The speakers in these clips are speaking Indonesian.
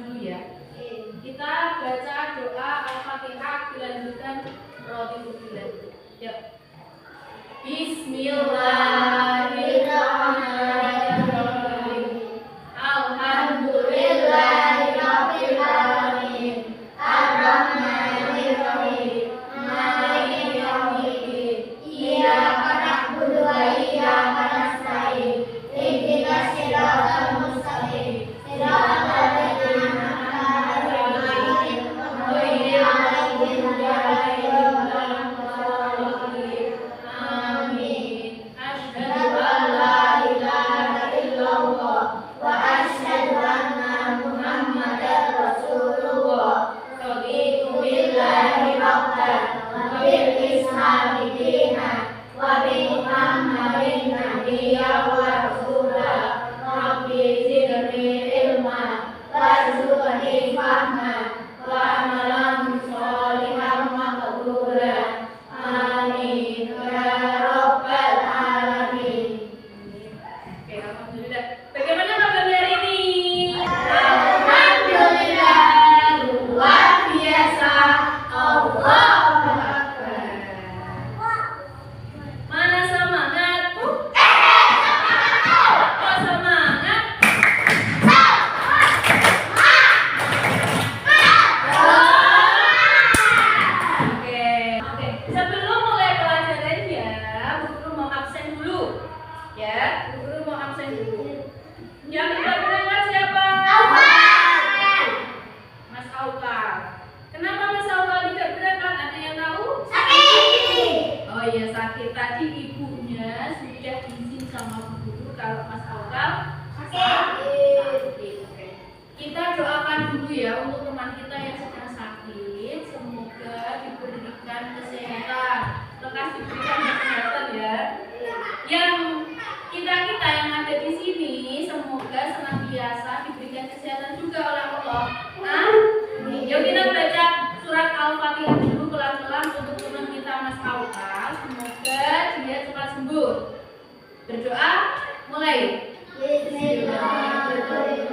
dulu ya. Kita baca doa Al-Fatihah dilanjutkan Rotiul Bilal. Yuk. Bismillahirrahmanirrahim. Alhamdulillahirabbil alamin. Arrahmanirrahim. Maliki yaumiddin. Iyyaka na'budu wa iyyaka nasta'in. Ihdinas siratal mustaqim. Siratal ladzina an'amta 'alaihim ghairil maghdubi 'alaihim waladdallin. Amin. Asyhadu an la ilaha illallah wa asyhadu anna Muhammadar Rasulullah. Raditu billahi rabban wa bil islami dinan wa bi Muhammadin nabiyyan wa rasulah. Rabbi zidni ilma warzuqni fahman wa amalan sholihan maqbula. Amin ya rabbal alamin. Oke, alhamdulillah. Bagaimana kabarnya hari ini? Alhamdulillah, luar biasa. Allahu Akbar. Mana semangatku? Oh, semangat. Oke. Sebelum mulai pelajarannya, Bu Guru mau absen dulu. Ya, Bu Guru mau absen dulu. Yang tidak berangkat siapa? Mas Aukal. Kenapa Mas Aukal tidak berangkat? Ada yang tahu? Sakit. Oh iya, sakit. Tadi ibunya sudah izin sama Bu Guru kalau Mas Aukal sakit. Oke. Kita doakan dulu ya untuk teman kita yang sedang sakit. Semoga diberikan kesehatan. Lekas diberikan kesehatan ya. Yang kita yang ada di sini semoga senantiasa diberikan kesehatan juga oleh Allah. Yuk kita baca surat Al-Fatihah dulu pelan-pelan untuk teman kita Mas Aukal. Semoga dia cepat sembuh. Berdoa, mulai. Bismillahirrahmanirrahim.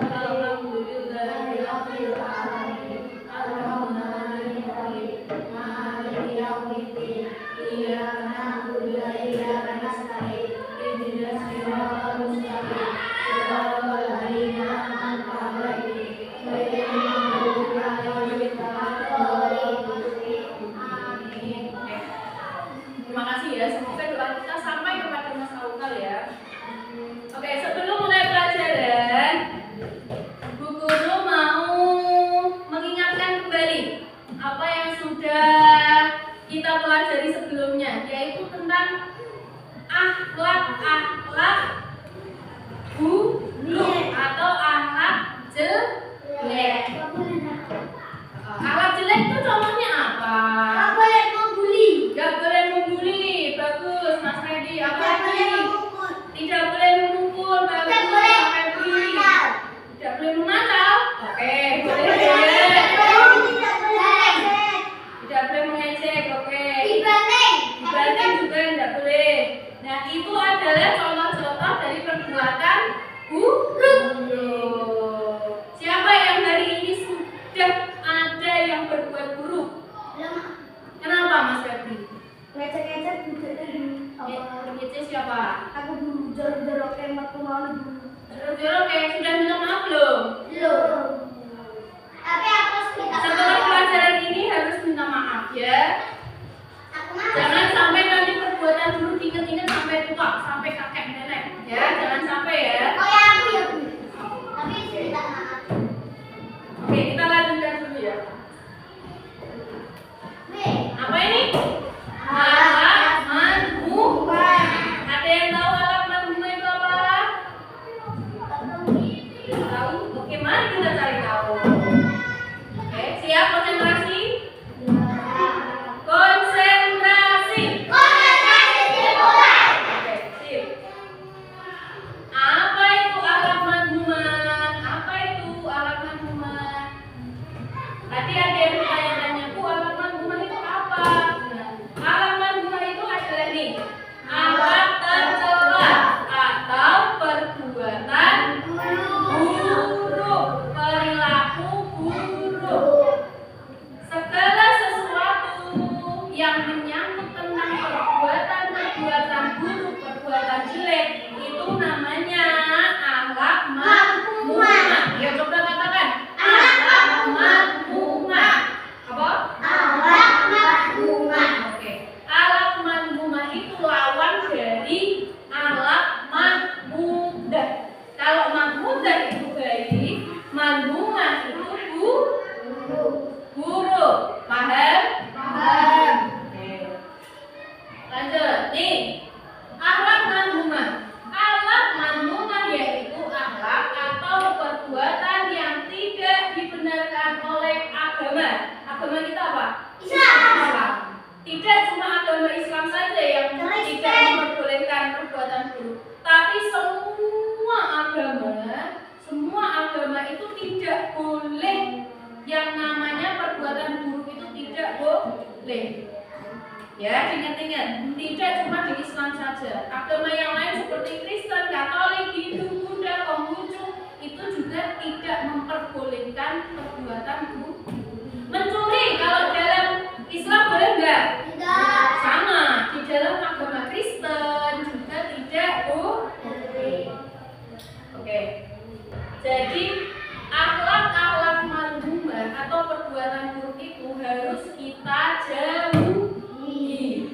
Alhamdulillahirabbil alamin. Arrahmanirrahim. Maliki yaumiddin. Iyyaka na'budu wa iyyaka nasta'in. Ihdinas siratal mustaqim. Siratal ladzina an'amta 'alaihim ghairil maghdubi 'alaihim waladdallin. Amin. Terima kasih ya. Semoga doa kita sampai kepada Mas Aukal ya. Oke, sebelum mulai pelajaran, Bu Guru mau mengingatkan kembali apa yang sudah kita pelajari sebelumnya, yaitu tentang akhlak buruk atau akhlak jelek. Akhlak jelek itu contohnya apa? Gak boleh membuli. Bagus, Mas Freddy. Apa lagi? Tidak boleh memukul. Bagus, Mas Freddy. Tidak boleh memantau. Oke, boleh ya. Tidak boleh mengejek. Oke. Dibanting juga tidak boleh. Nah, itu adalah contoh-contoh dari perbuatan buruk. Siapa yang hari ini sudah ada yang berbuat buruk? Kenapa Mas Febri? Ngecek-ngecek juga tadi. Ngecek siapa? Aku jorok-jorok waktu mau Jorok kayak sudah minta maaf belum? belum. Tapi aku Setelah pelajaran ini harus minta maaf ya. Jangan sampai nanti perbuatan buruk ingat-ingat sampai tua, sampai kakek nenek ya. Jangan sampai ya. Oh ya aku ya Bu. Tapi minta maaf. Oke, kita lanjutkan dulu ya. Apa ini? Halaman bunga. Ada yang tahu halaman bunga itu apa? Tahu? Oke, mari kita cari tahu. Oke, siap konsentrasi? Konsentrasi. Oke, sip. Apa itu halaman bunga? Apa itu halaman bunga? Tadi ada yang bertanya-tanya, Bu, halaman bunga itu apa? Nah, halaman bunga itu adalah nih, alat tercela atau perbuatan buruk. boleh. Ya, ingat-ingat, tidak cuma di Islam saja. Agama yang lain seperti Kristen, Katolik, Hindu, Buddha, Konghucu itu juga tidak memperbolehkan perbuatan mencuri. Kalau dalam Islam boleh enggak? Tidak. Sama, di dalam agama Kristen juga tidak boleh. Oke. Jadi akhlak-akhlak marhumah atau perbuatan buruk itu harus kita jauhi.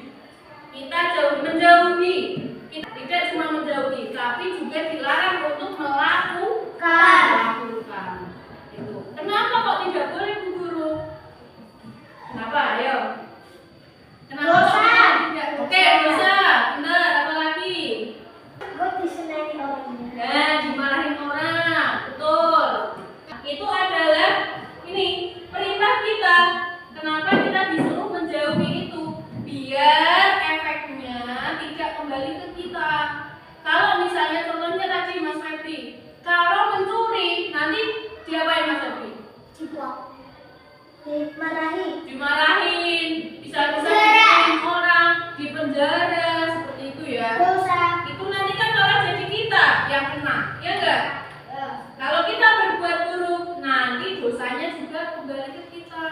Kita menjauhi. Kita tidak cuma menjauhi, tapi juga dilarang untuk melakukan. Itu. Kenapa kok tidak boleh, Bu Guru? Kenapa? Ayo. Kenapa Dosa. kok tidak? Oke, dosa. Benar, apa lagi? Gue disenangi orangnya. Nah, dimarahin orang, betul. Itu adalah ini perintah kita. Kenapa kita disuruh menjauhi itu? Biar efeknya tidak kembali ke kita. Kalau misalnya contohnya tadi Mas Febri, kalau mencuri nanti diapain Mas Febri? Ciplok. Dimarahin, bisa dimarahin orang, di penjara seperti itu ya. Dosa. Itu nanti kan malah jadi kita yang kena, ya enggak? Kalau kita berbuat buruk, nanti dosanya juga kembali ke kita.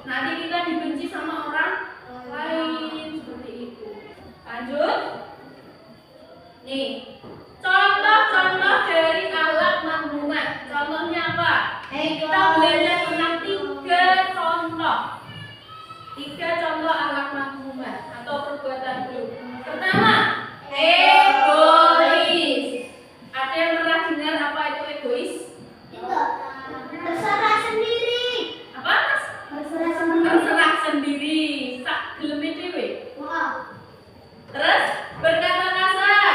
Nanti kita dibenci sama orang lain, seperti itu. Lanjut. Nih, contoh-contoh dari akhlak marhumah. Contohnya apa? Kita belajar tentang 3 contoh. 3 contoh akhlak marhumah atau perbuatan buruk. Pertama, egois. Ada yang pernah dengar apa itu egois? Terserah sendiri. Apa? Terserah sendiri. Terserah sendiri. Sak geleme dhewe. Terus berkata kasar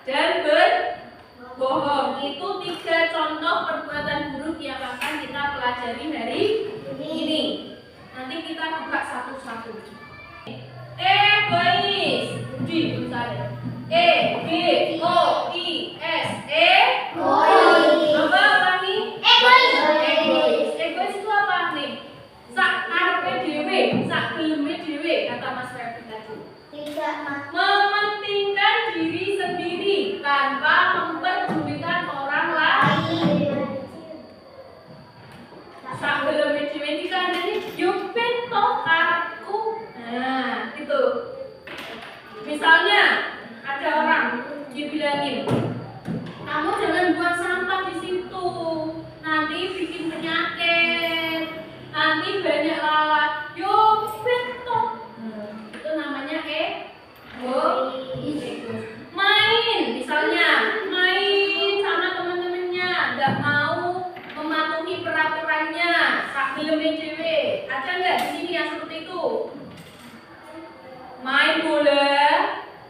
dan berbohong. Itu 3 contoh perbuatan buruk yang akan kita pelajari hari ini. Nanti kita buka satu-satu. Egois. Budi misalnya. E-G-O-I-S. Egois. Apa arti? Egois. Egois. Egois itu apa nih? Sak karepe dhewe, sak geleme dhewe kata Mas Febri tadi. Tidak Mementingkan diri sendiri tanpa memperdulikan orang lain. Sak geleme dhewe iki kandhane yo ben to karepku. Nah, gitu. Misalnya ada orang dibilangin, kamu jangan buang sampah di situ, nanti bikin penyakit, nanti banyak lalat. Yo beto. Itu namanya egois. Main, misalnya main sama teman-temannya, nggak mau mematuhi peraturannya, sak geleme dhewe. Ada nggak di sini yang seperti itu? Main bola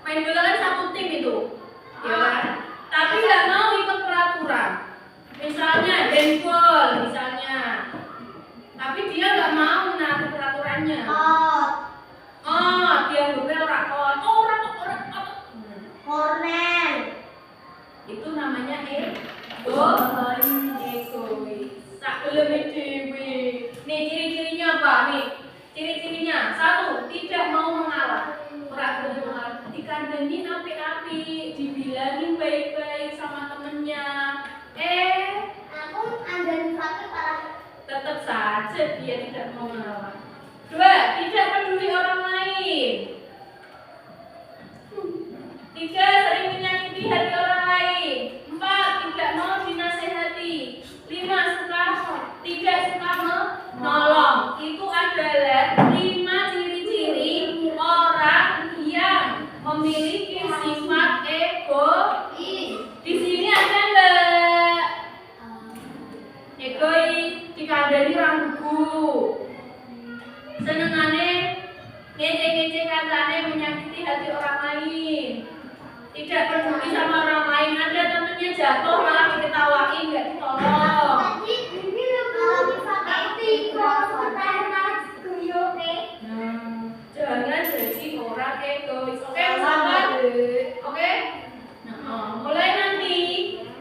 kan satu tim itu, ya kan? Tapi nggak mau ikut peraturan. Misalnya handball, misalnya, tapi dia nggak mau menaati peraturannya. Dia bukan orang. Kornel. Itu namanya egois. Sak geleme dhewe. Nih ciri-cirinya apa nih? Ciri-cirinya 1, tidak mau mengalah. Ora boleh mengalah. Dikandani api-api, dibilangin baik-baik sama temennya. Aku andani fakir parah. Tetap saja dia tidak mau mengalah. 2, tidak peduli orang lain. 3, sering menyakiti hati orang lain. 4, tidak mau dinasehati. 5, tidak suka menolong. Itu adalah 5 ciri-ciri orang yang memiliki sifat egois. Di sini ada enggak? Egois, dikandani rambuku. Senengane ngece-ngece katane menyakiti hati orang lain. Tidak peduli sama orang lain. Ada temennya jatuh malah diketawain, nggak ditolong. Jangan jadi orang egois. Oke, sahabat? Oke? Mulai nanti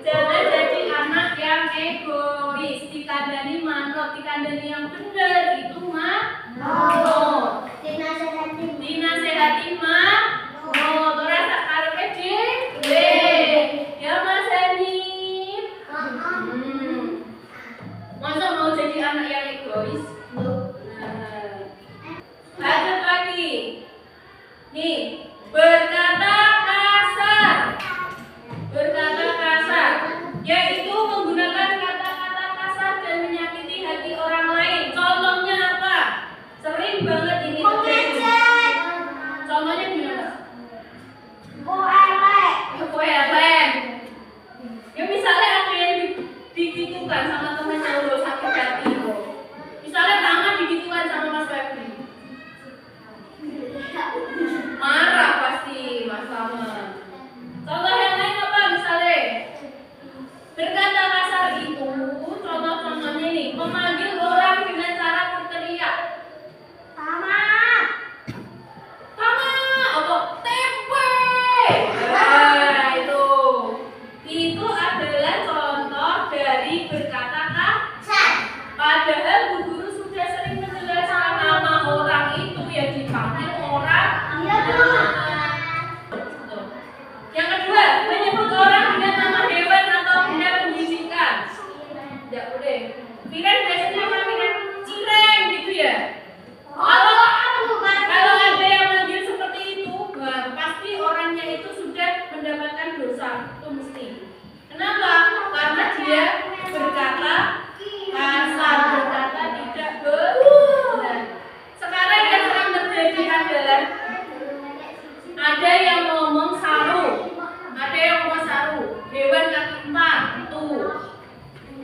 jangan jadi anak yang egois. Dikandani manut, dikandani yang benar itu mah No. Dinasehatin. Dinasehati mah? No. Tora sak karepe dhewe. Ya Mas Hanif. Masa mau jadi anak yang egois? Lanjut lagi. Nih, berkata kasar. Berkata kasar yaitu menggunakan kata-kata kasar dan menyakiti hati orang lain. Contohnya apa? Sering banget ini terjadi. Contohnya gimana? Elek. Ya misalnya ada yang digitukan sama temennya udah sakit hati loh. Misalnya tangan digitukan sama Mas Febri. Marah pasti Mas Lama. Contoh yang lain apa misalnya? Berkata kasar itu, contoh-contohnya ini, memanggil orang dengan cara berteriak. Tama, apa? Tempe. Nah, itu adalah contoh dari berkata kasar. Padahal Bu Guru sudah sering menjelaskan nama orang itu yang dipanggil orang. Iya, Bu. Yang kedua, menyebut orang dengan nama hewan atau benda menjijikan. Tidak boleh. Piren biasanya apa piren? Cireng gitu ya. Kalau ada yang manggil seperti itu, pasti orangnya itu sudah mendapatkan dosa. Itu mesti. Kenapa? Karena dia berkata kasar, berkata tidak benar. Sekarang yang sedang terjadi adalah ada yang ngomong saru, hewan kaki 4 tuh.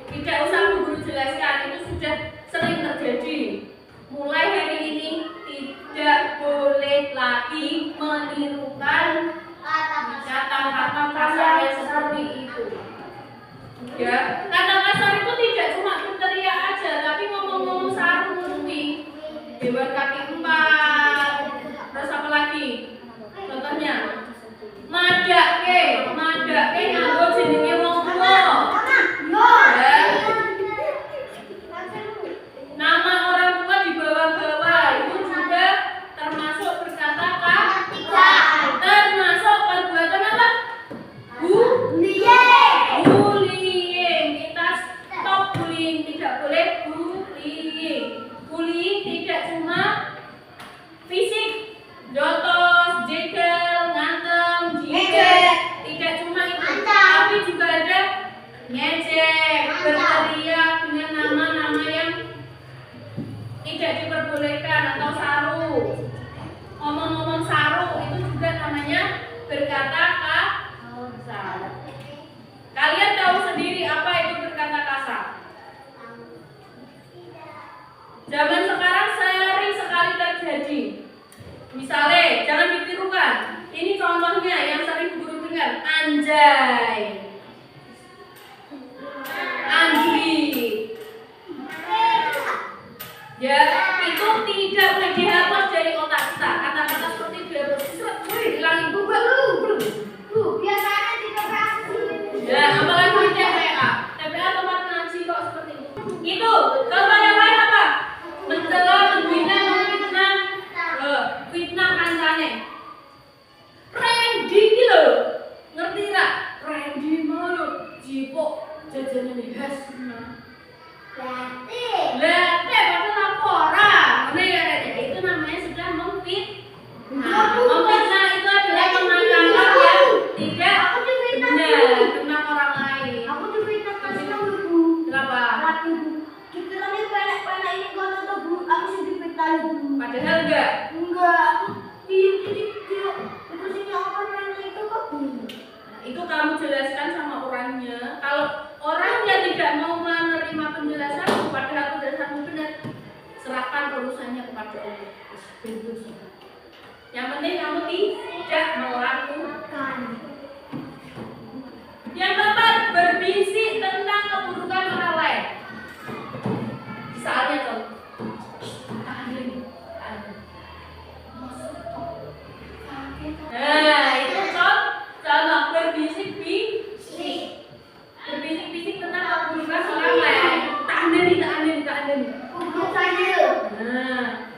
Tidak usah Bu Guru jelaskan, itu sudah sering terjadi. Mulai hari ini tidak boleh lagi menirukan kata-kata kasar yang seperti itu. Ya, kata kasar itu tidak cuma berteriak aja, tapi ngomong-ngomong saru nuruti. Hewan kaki 4. Terus apa lagi? Contohnya, madake nganggo jenenge wong tuwa. Ya. Nama orang tua dibawa-bawa itu juga termasuk berkata kasar. Termasuk perbuatan apa? Bullying. Kita stop bullying, tidak boleh bullying. Bullying tidak cuma fisik, jotos, jekel, ngantem, jidat. Tidak cuma itu, tapi juga ada ngejek, berteriak dengan nama-nama yang tidak diperbolehkan atau saru. Ngomong-ngomong saru itu juga namanya berkata kasar. Kalian tahu sendiri apa itu berkata kasar? Zaman sekarang sering sekali terjadi. Misalnya, jangan ditirukan. Ini contohnya yang sering guru dengar, anjay, andri. Ya, itu tidak boleh dihapus dari otak kita. Kata-kata seperti itu harus hilangin juga. Biasanya tidak berhasil. Ya, apalagi di TPA tempat ngaji kok seperti itu. Itu, contoh yang lain apa? Mencela, menghina, memfitnah, fitnah kancane. Randy iki lho. Ngerti enggak? Randy mau lho, jipuk jajanane khas. Late padahal laporan. Ngene ya, itu namanya sudah memfitnah itu adalah penganggapan yang tidak benar tentang orang lain. Aku difitnah kasih tahu Bu. Kenapa? Dikiranya penak ini kono tuh Bu. Aku sih difitnah Bu. Padahal enggak. Enggak. Itu sih apa penak itu kok Bu. Itu kamu jelaskan sama orangnya. Kalau orangnya tidak mau menerima penjelasan, padahal penjelasanmu benar, serahkan urusannya kepada Allah. Yang penting kamu tidak melakukan. Yang keempat, berbisik tentang keburukan orang lain. Misalnya tuh, nah itu contoh berbisik-bisik. Berbisik-bisik tentang keburukan orang lain. Tak andani. Untuk saya. Nah,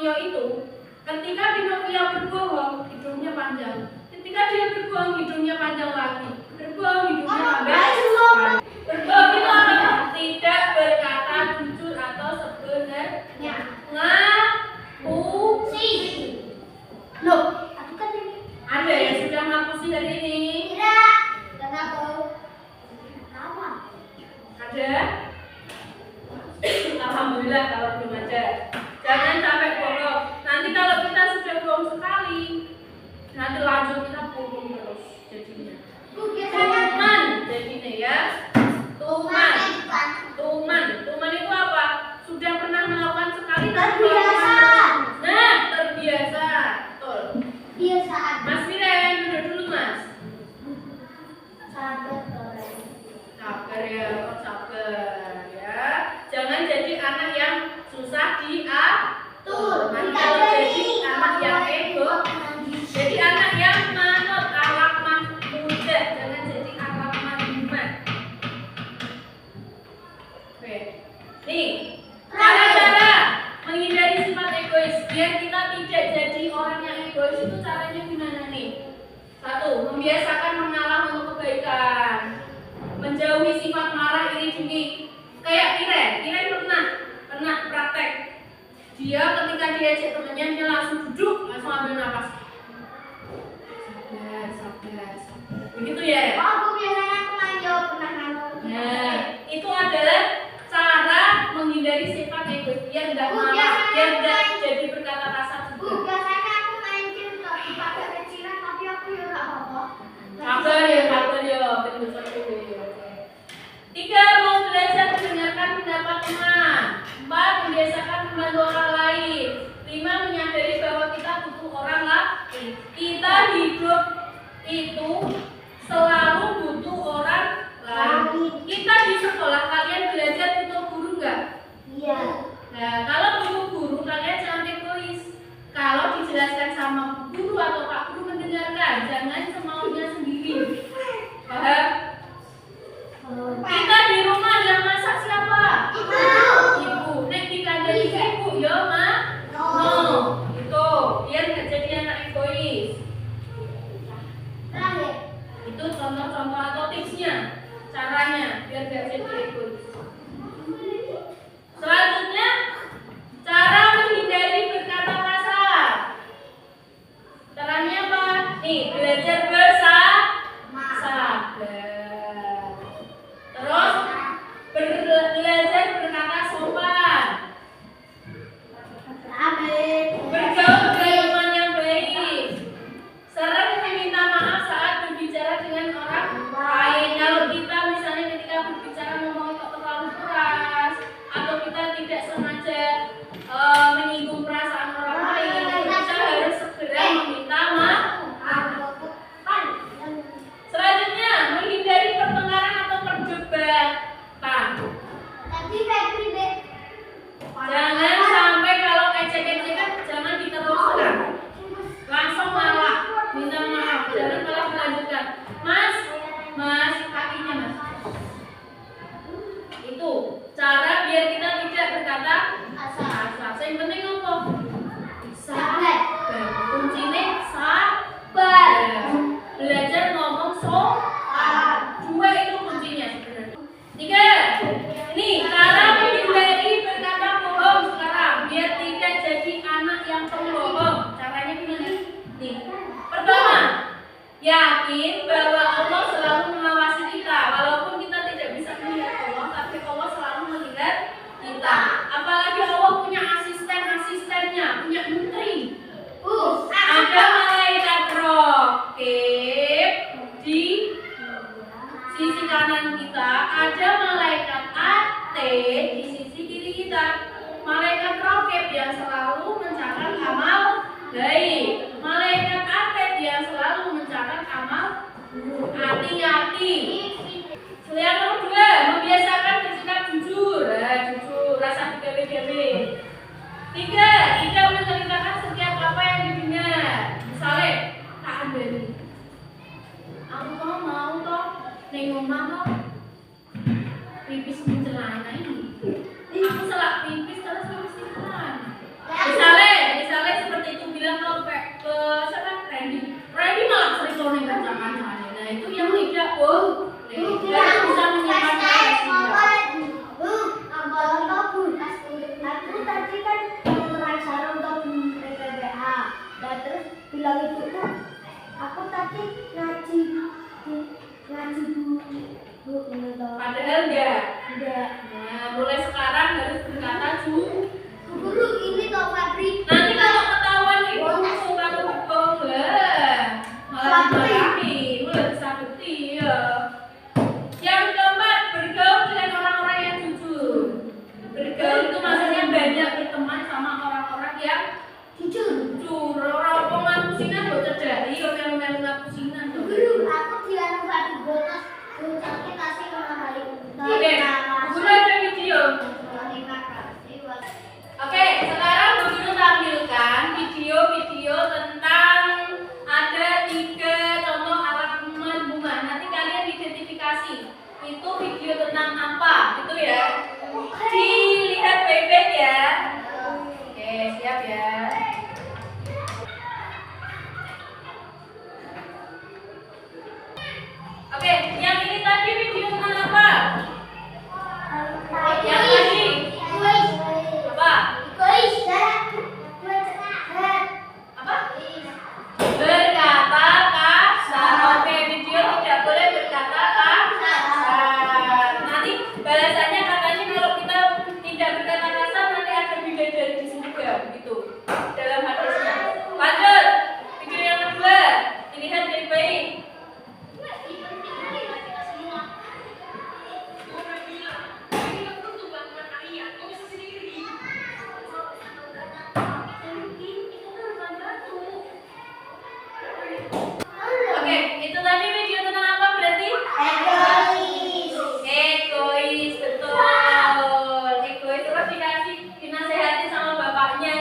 Pinocchio itu, ketika Pinocchio berbohong, hidungnya panjang. Ketika dia berbohong, hidungnya panjang lagi. Berbohong, hidungnya panjang. Berbohong itu apa? Tidak berkata jujur atau sebenarnya. Ngapusi. Loh, aku kan ini. Ada yang sudah ngapusi hari ini? Tidak. Kenapa? Apa? Ada? Alhamdulillah kalau belum ada. Jangan sampai bohong. Nanti kalau kita sudah bohong sekali, nanti lanjut kita bohong terus jadinya. Tuman jadinya ya. Tuman. Tuman itu apa? Sudah pernah melakukan sekali tapi Terbiasa. Nah, terbiasa. Betul. Biasaan. Mas Miren, duduk dulu Mas. Sabar. Sabar ya, sabar ya. Jangan jadi anak yang susah diatur. Nanti kalau jadi anak yang ego, jadi anak yang manut akhlak muda. Jangan jadi akhlak mandiman. Oke. Nih, cara-cara menghindari sifat egois biar kita tidak jadi orang yang egois itu caranya gimana nih? 1. Membiasakan mengalah untuk kebaikan. Menjauhi sifat marah, iri dengki. Kayak Iren pernah praktek. Dia ketika diajak temennya dia langsung duduk, langsung ambil nafas. Sabar. Begitu ya? Aku biasanya pernah jawab pernah nangis. Nah, itu adalah cara menghindari sifat egois biar tidak marah, biar tidak jadi berkata kasar juga. Biasanya aku main game tapi pakai kecilan tapi aku ya nggak apa-apa. Sabar ya, betul sekali. 3. Mau belajar mendengarkan pendapat teman. 4. Membiasakan membantu orang lain. 5. Menyadari bahwa kita butuh orang lain. Kita hidup itu selalu butuh orang lain. Kita di sekolah kalian belajar butuh guru nggak? Iya. Nah, kalau butuh guru kalian jangan egois. Kalau dijelaskan sama guru atau Pak Guru mendengarkan, jangan semaunya sendiri. Paham? Kita di rumah yang masak siapa? Ibu. Nek dikandani ibu ya, Ma? No. Itu biar nggak jadi anak egois. Terakhir. Itu contoh-contoh atau tipsnya, caranya biar nggak jadi egois. Selanjutnya, cara menghindari berkata kasar. Caranya apa? Nih, belajar bersabar. Terus belajar berkata sopan. Bergaul dengan teman yang baik. Sering meminta maaf saat berbicara dengan orang lain. Kalau kita misalnya ketika berbicara ngomong kok terlalu keras atau kita tidak sengaja menyinggung perasaan orang lain, kita harus segera meminta maaf. Selanjutnya, menghindari pertengkaran atau perdebatan. Jangan sampai kalau ecek-ecekan jangan diteruskan. Langsung malah minta maaf, jangan malah melanjutkan. Mas, kakinya Mas. Itu cara biar kita tidak berkata asal. Yang penting apa? Sabar. Kuncinya sabar. Belajar ngomong sopan. 2 itu kuncinya sebenarnya. 3. Nih, cara menghindari berkata bohong sekarang biar tidak jadi anak yang pembohong. Caranya gimana? Nih. Pertama, yakin bahwa Allah selalu mengawasi kita. Walaupun kita tidak bisa melihat Allah, tapi Allah selalu melihat kita. Apalagi Allah punya asisten-asistennya, punya menteri. Ada malaikat raqib di sisi kanan kita, ada malaikat atid di sisi kiri kita. Malaikat raqib yang selalu mencatat amal baik, malaikat atid yang selalu mencatat amal buruk. Hati-hati. Yang kedua, membiasakan bersikap jujur. Jujur, rasa digawe-gawe. 3. Tidak menceritakan setiap apa yang didengar. Misalnya, tak ambeni. Aku mau toh neng omah toh pipis celana ini. Aku selak pipis terus pipis di celana. Misalnya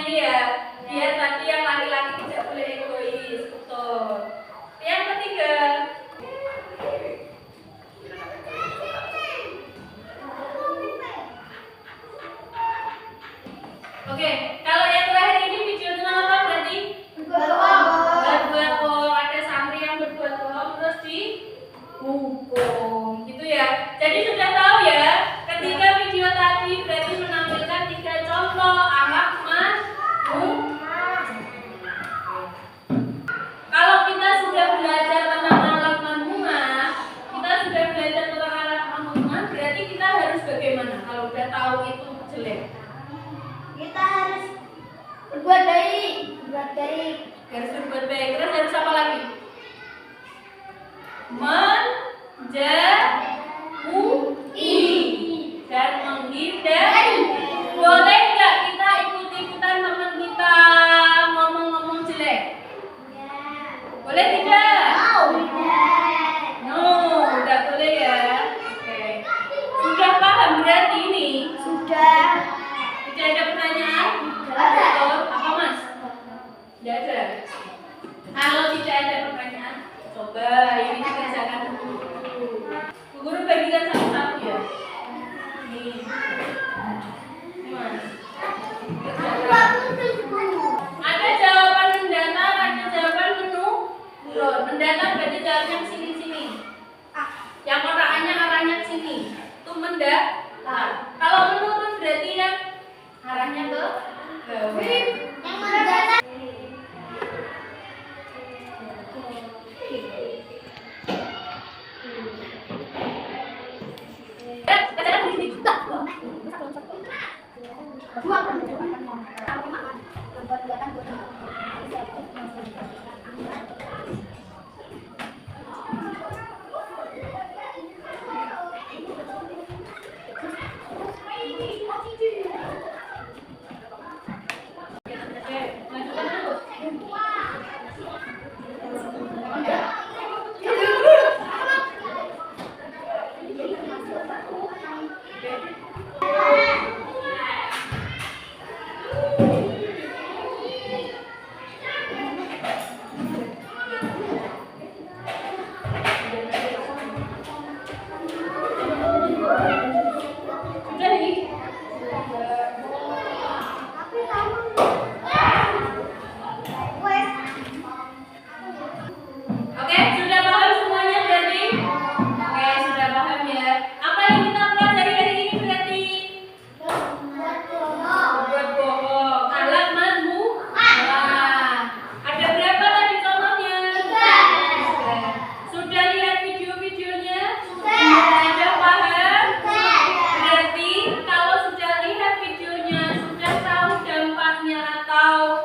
ini ya. Biar tadi yang laki-laki tidak boleh egois, betul. Yang ketiga, oke, kalau yang terakhir ini video tentang apa berarti? Berbuat bohong. Ada santri yang berbuat bohong terus dihukum, gitu ya. Jadi sudah tahu ya, ketika video tadi berarti menampilkan 3 contoh akhlak mazmum. Kalau kita sudah belajar tentang akhlak mazmumah, kita sudah belajar tentang akhlak mazmumah, berarti kita harus bagaimana? Kalau udah tahu itu jelek. Kita harus berbuat baik. Harus berbuat baik. Terus harus apa lagi? Menjauhi dan menghindari. Boleh nggak kita ikut-ikutan teman kita ngomong-ngomong jelek? Boleh tidak? No, tidak boleh ya. Oke. Sudah paham berarti ini? Sudah. Tidak ada pertanyaan? Ada. Betul. Apa mas? Tidak ada. Kalau tidak ada pertanyaan, coba ini dikerjakan dulu. Bu Guru bagikan satu-satu ya. Nih. Ini mas. Kerjakan. Ada jawaban mendatar, ada jawaban menurun. Mendatar berarti jawabnya ke sini-sini. Yang arahnya ke sini. Itu mendatar. Kalau menurun berarti yang arahnya ke bawah. Yang mana? Oke, sudah paham semuanya berarti? Oke, sudah paham ya. Apa yang kita pelajari hari ini berarti? Berbuat bohong. Akhlak mazmumah. Ada berapa tadi contohnya? 3. Sudah lihat video-videonya? Sudah paham? Berarti kalau sudah lihat videonya, sudah tahu dampaknya atau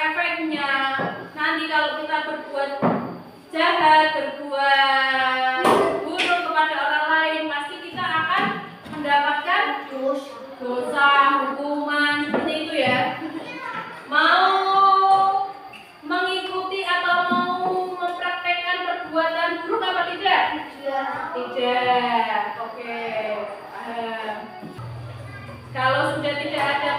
efeknya, nanti kalau kita berbuat jahat, berbuat buruk kepada orang lain, pasti kita akan mendapatkan dosa, hukuman, seperti itu ya. Mau mengikuti atau mau mempraktekkan perbuatan buruk apa tidak? Tidak. Oke. Paham. Kalau sudah tidak ada